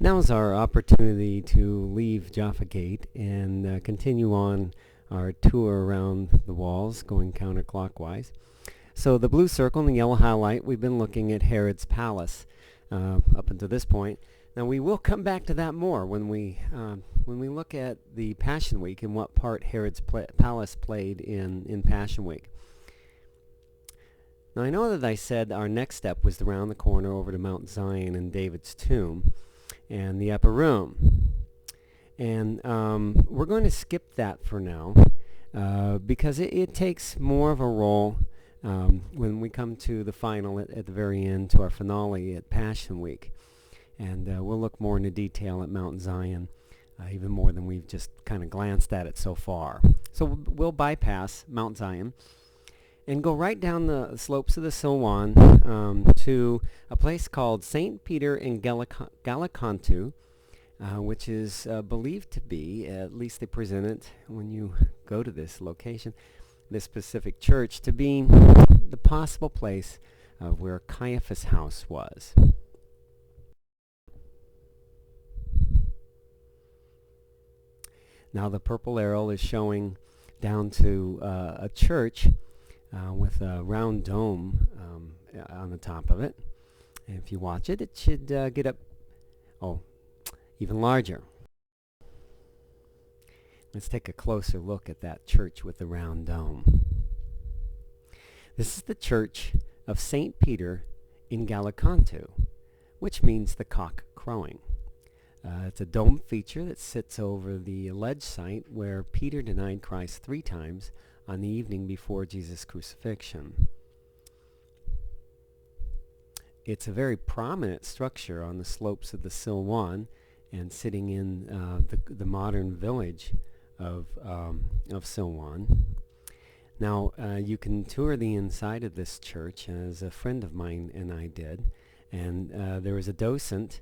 Now is our opportunity to leave Jaffa Gate and continue on our tour around the walls, going counterclockwise. So the blue circle and the yellow highlight, we've been looking at Herod's palace up until this point. Now we will come back to that more when we look at the Passion Week and what part Herod's palace played in Passion Week. Now I know that I said our next step was around the corner over to Mount Zion and David's tomb and the upper room. And we're going to skip that for now because it takes more of a role when we come to the final at the very end, to our finale at Passion Week. And we'll look more into detail at Mount Zion, even more than we've just kind of glanced at it so far. So we'll bypass Mount Zion and go right down the slopes of the Silwan to a place called St. Peter in Gallicantu, which is believed to be, at least they present it when you go to this location, this specific church, to be the possible place where CaiaphasHouse was. Now the purple arrow is showing down to a church with a round dome on the top of it. And if you watch it, it should get up, even larger. Let's take a closer look at that church with the round dome. This is the church of St. Peter in Gallicantu, which means the cock crowing. It's a dome feature that sits over the alleged site where Peter denied Christ 3 times on the evening before Jesus' crucifixion. It's a very prominent structure on the slopes of the Silwan and sitting in the modern village of Silwan. Now you can tour the inside of this church, as a friend of mine and I did, and there was a docent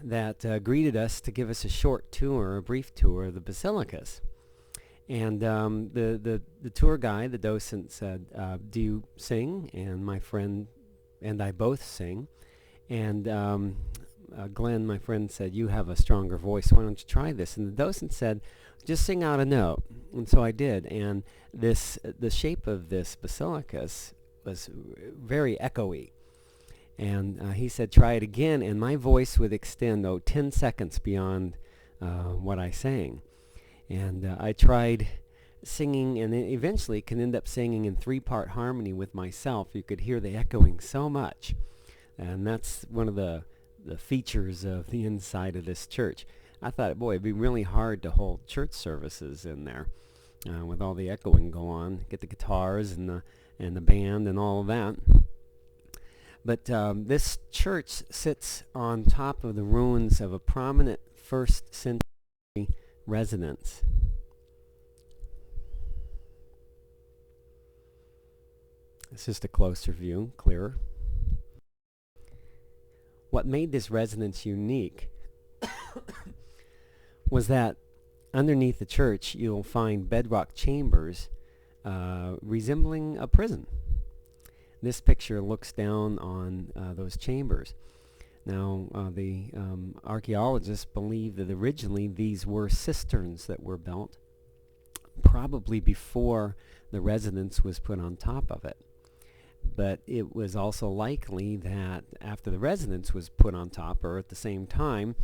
that greeted us to give us a short tour, a brief tour of the basilicas. And the tour guide, the docent, said, do you sing? And my friend and I both sing. And Glenn, my friend, said, you have a stronger voice, why don't you try this? And the docent said, just sing out a note. And so I did. And the shape of this basilicas was very echoey. And he said, try it again, and my voice would extend 10 seconds beyond what I sang. And I tried singing, and eventually can end up singing in 3-part harmony with myself. You could hear the echoing so much. And that's one of the features of the inside of this church. I thought, boy, it'd be really hard to hold church services in there with all the echoing go on. Get the guitars and the band and all of that. But this church sits on top of the ruins of a prominent 1st century residence. It's just a closer view, clearer. What made this residence unique was that underneath the church you'll find bedrock chambers resembling a prison. This picture looks down on those chambers. Now, the archaeologists believe that originally these were cisterns that were built, probably before the residence was put on top of it. But it was also likely that after the residence was put on top, or at the same time,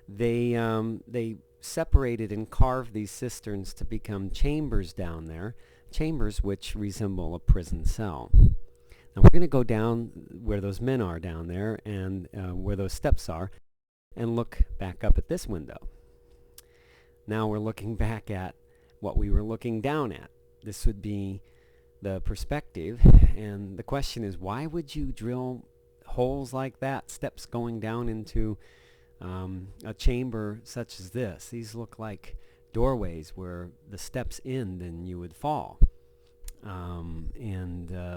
they separated and carved these cisterns to become chambers down there, chambers which resemble a prison cell. Now we're going to go down where those men are down there and where those steps are and look back up at this window. Now we're looking back at what we were looking down at. This would be the perspective, and the question is, why would you drill holes like that, steps going down into a chamber such as this? These look like doorways where the steps end and you would fall.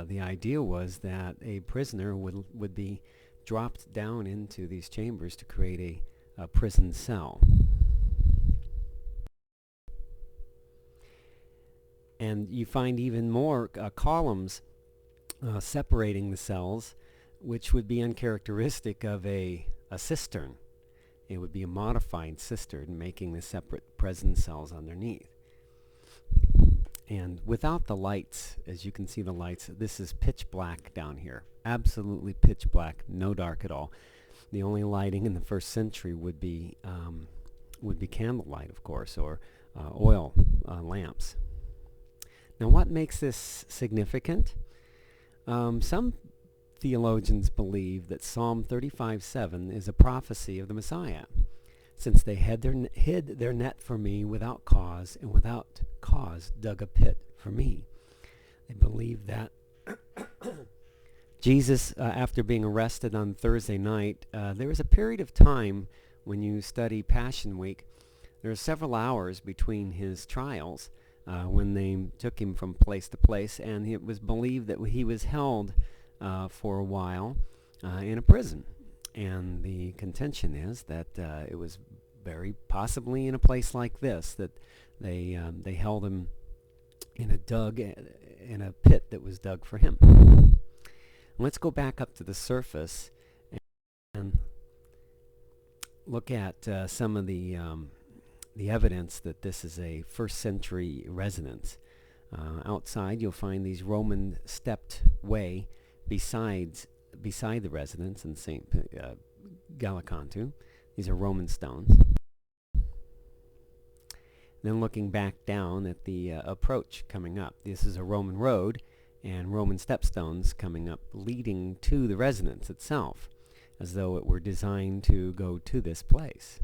The idea was that a prisoner would be dropped down into these chambers to create a prison cell. And you find even more columns separating the cells, which would be uncharacteristic of a cistern. It would be a modified cistern, making the separate presence cells underneath. And without the lights, as you can see the lights, this is pitch black down here. Absolutely pitch black, no dark at all. The only lighting in the first century would be candlelight, of course, or oil lamps. Now, what makes this significant? Some theologians believe that Psalm 35:7 is a prophecy of the Messiah, since they hid their net for me without cause, and without cause dug a pit for me. They believe that Jesus, after being arrested on Thursday night, there was a period of time when you study Passion Week. There are several hours between his trials when they took him from place to place, and it was believed that he was held for a while in a prison. And the contention is that it was very possibly in a place like this that they held him in a pit that was dug for him. Let's go back up to the surface and look at some of the evidence that this is a first century residence. Outside you'll find these Roman stepped way beside the residence in St. Gallicantu. These are Roman stones. Then looking back down at the approach coming up. This is a Roman road and Roman stepstones coming up leading to the residence itself, as though it were designed to go to this place.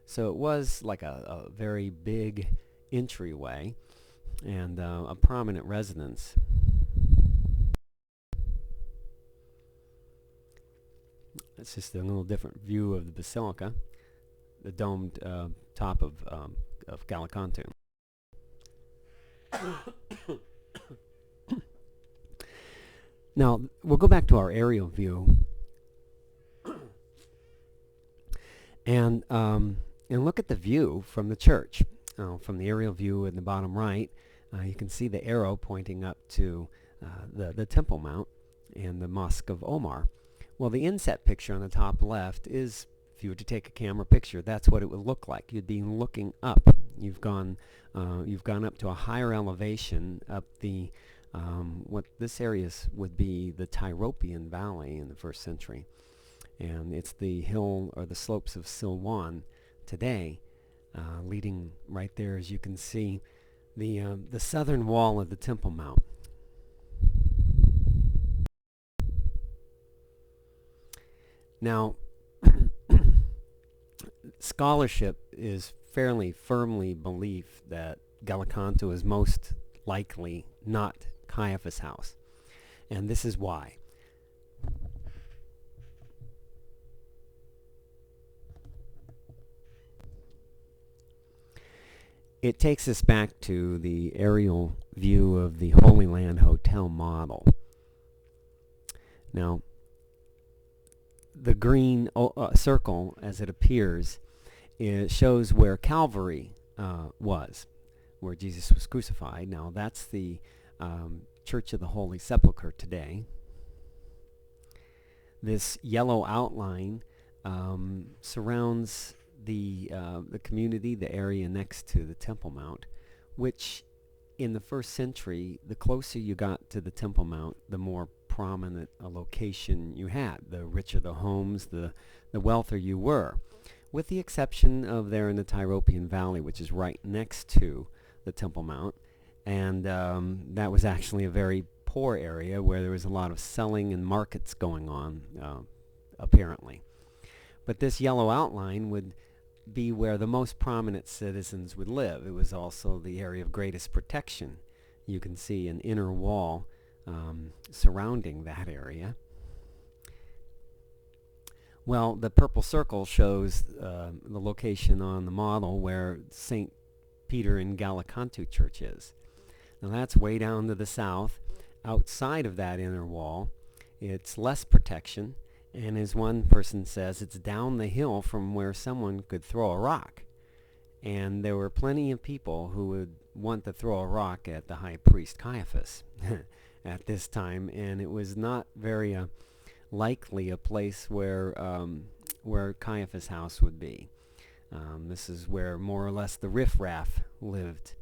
So it was like a very big entryway and a prominent residence. That's just a little different view of the basilica, the domed top of Gallicantu. Now, we'll go back to our aerial view and look at the view from the church. From the aerial view in the bottom right, you can see the arrow pointing up to the Temple Mount and the Mosque of Omar. Well, the inset picture on the top left is, if you were to take a camera picture, that's what it would look like. You'd be looking up. You've gone up to a higher elevation, up the what this area would be the Tyropian Valley in the first century, and it's the hill or the slopes of Silwan today, leading right there, as you can see, the southern wall of the Temple Mount. Now, scholarship is fairly firmly belief that Gallicantu is most likely not CaiaphasHouse, and this is why. It takes us back to the aerial view of the Holy Land Hotel model. Now, the green circle, as it appears, shows where Calvary was, where Jesus was crucified. Now, that's the Church of the Holy Sepulchre today. This yellow outline surrounds the community, the area next to the Temple Mount, which in the first century, the closer you got to the Temple Mount, the more prominent a location you had. The richer the homes, the wealthier you were, with the exception of there in the Tyropian Valley, which is right next to the Temple Mount, and that was actually a very poor area where there was a lot of selling and markets going on, apparently. But this yellow outline would be where the most prominent citizens would live. It was also the area of greatest protection. You can see an inner wall surrounding that area. Well, the purple circle shows the location on the model where St. Peter in Gallicantu Church is. Now that's way down to the south. Outside of that inner wall, it's less protection, and as one person says, it's down the hill from where someone could throw a rock. And there were plenty of people who would want to throw a rock at the high priest Caiaphas at this time, and it was not very likely a place where where CaiaphasHouse would be. This is where more or less the riffraff lived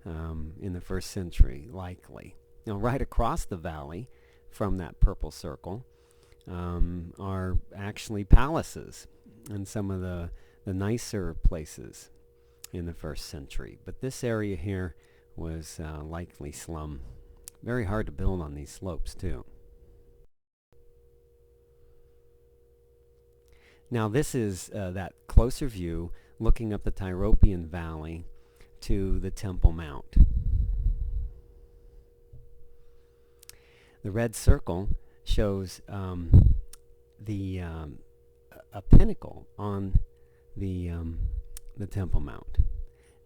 in the first century, likely. Now, right across the valley from that purple circle are actually palaces and some of the nicer places in the first century. But this area here was likely slum. Very hard to build on these slopes, too. Now this is that closer view looking up the Tyropian Valley to the Temple Mount. The red circle shows a pinnacle on the Temple Mount.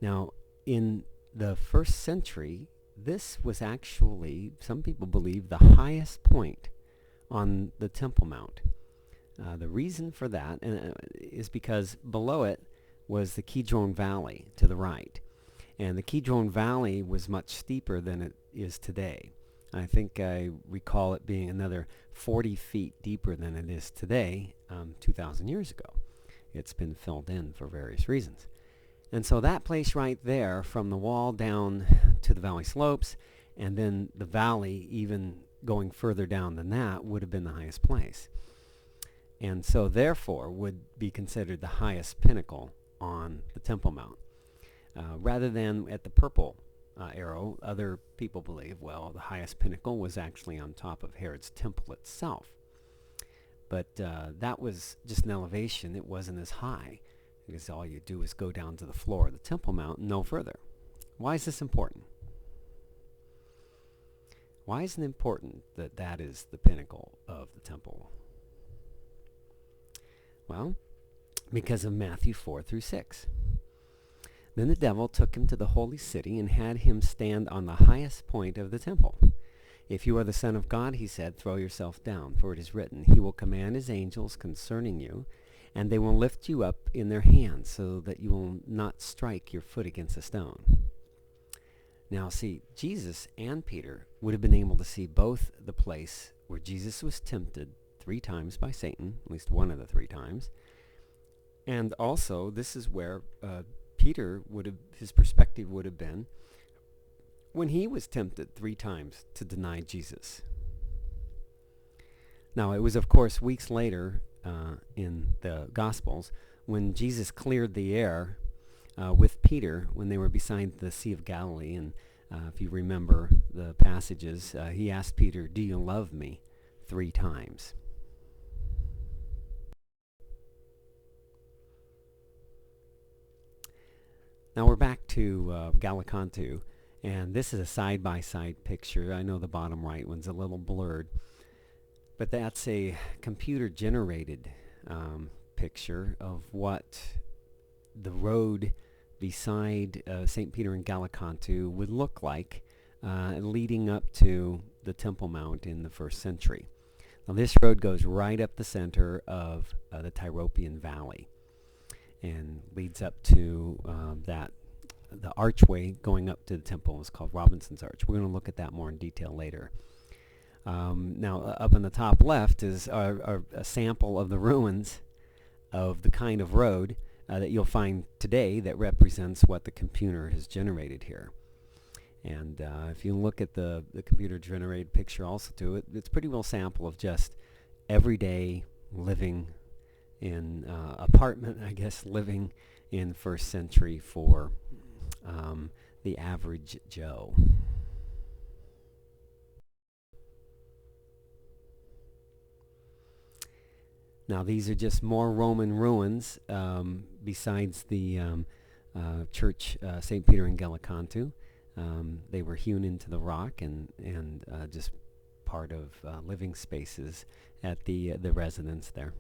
Now, in the first century, this was actually, some people believe, the highest point on the Temple Mount. The reason for that is because below it was the Kidron Valley to the right. And the Kidron Valley was much steeper than it is today. I think I recall it being another 40 feet deeper than it is today 2,000 years ago. It's been filled in for various reasons. And so that place right there, from the wall down to the valley slopes, and then the valley even going further down than that, would have been the highest place. And so therefore would be considered the highest pinnacle on the Temple Mount. Rather than at the purple arrow, other people believe, well, the highest pinnacle was actually on top of Herod's temple itself. But that was just an elevation. It wasn't as high, because all you do is go down to the floor of the Temple Mount and no further. Why is this important? Why is it important that that is the pinnacle of the temple? Well, because of Matthew 4 through 6. Then the devil took him to the holy city and had him stand on the highest point of the temple. If you are the Son of God, he said, throw yourself down, for it is written, he will command his angels concerning you, and they will lift you up in their hands, so that you will not strike your foot against a stone. Now see, Jesus and Peter would have been able to see both the place where Jesus was tempted 3 times by Satan, at least one of the 3 times, and also this is where Peter would have, his perspective would have been when he was tempted 3 times to deny Jesus. Now it was of course weeks later in the Gospels when Jesus cleared the air with Peter when they were beside the Sea of Galilee, and if you remember the passages, he asked Peter, do you love me? 3 times. Now we're back to Gallicantu, and this is a side-by-side picture. I know the bottom right one's a little blurred, but that's a computer-generated picture of what the road beside St. Peter and Gallicantu would look like leading up to the Temple Mount in the first century. Now this road goes right up the center of the Tyropian Valley and leads up to the archway going up to the temple is called Robinson's Arch. We're going to look at that more in detail later. Now up in the top left is a sample of the ruins of the kind of road that you'll find today that represents what the computer has generated here. And if you look at the computer generated picture also too, it's pretty well sample of just everyday living in apartment, I guess, living in first century for the average Joe. Now these are just more Roman ruins besides the church St. Peter in Gallicantu. They were hewn into the rock and just part of living spaces at the residence there.